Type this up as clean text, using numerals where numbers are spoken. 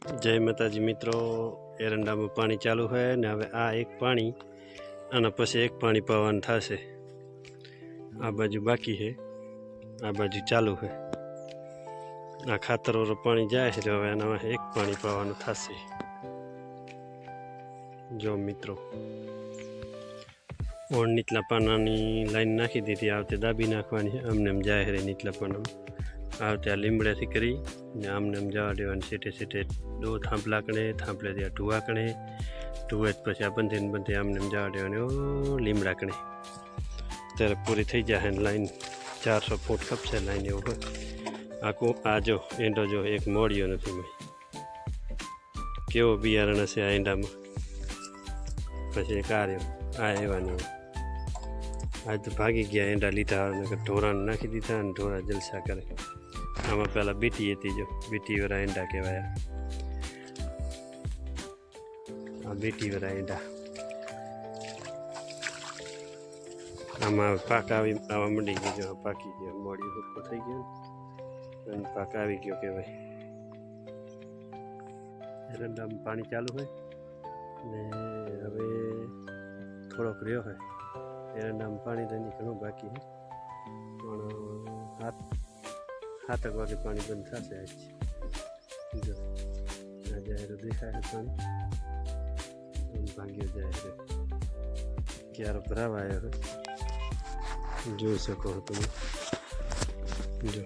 જય માતાજી મિત્રો, એરંડામાં પાણી ચાલુ છે ને હવે આ એક પાણી આના પછી એક પાણી પાવાનું થશે। આ બાજુ બાકી છે, આ બાજુ ચાલુ છે। આ ખાતરવાળું પાણી જાય છે, હવે આના એક પાણી પાવાનું થશે। જો મિત્રો, ઓણ નીચલા પાનાની લાઈન નાખી દીધી, આવતે દાબી નાખવાની છે। આમને એમ જાય છે નીચલા પાનામાં, આવતે આ લીમડાથી કરી ને આમને એમ જવા દેવાની। સેટે સેટે દો થાંભલા કણે, થાંભલે ત્યાં ઢુવા કણે, ઢુવે પછી આ બંધીને બંધી આમને એમ જવા દેવાની ઓ લીમડા કણે। ત્યારે પૂરી થઈ જાય લાઈન, 400 ફૂટ ખપશે લાઈન એવું હોય। આખું આ જો એંડો જો એક મોડિયો નથી મેં, કેવો બિયારણ હશે આ એંડામાં। પછી એક આ રહ્યો, આ એવાની આજ તો ભાગી ગયા એંડા લીધા, ઢોરાને નાખી દીધા અને ઢોરા જલસા કરે। આમાં પહેલાં બીટી હતી, જો બીટીવાળા એંડા કહેવાય। આ બીટીવાળા એંડા, આમાં પાક આવવા માંડી ગયો, જો પાકી ગયો, મોડી હુક્કો થઈ ગયો અને પાક આવી ગયો કહેવાય। એરંડામાં પાણી ચાલુ હોય ને હવે થોડોક રહ્યો હોય। એરંડામાં પાણી તો ઘણું બાકી છે, પણ 7 વાગે પાણી બંધ થશે આજ। જો આ જાય દેખાય પાણી ભાગ્યો જાય છે, ક્યારે ભરાવા આવ્યો જોઈ શકો તમે। જો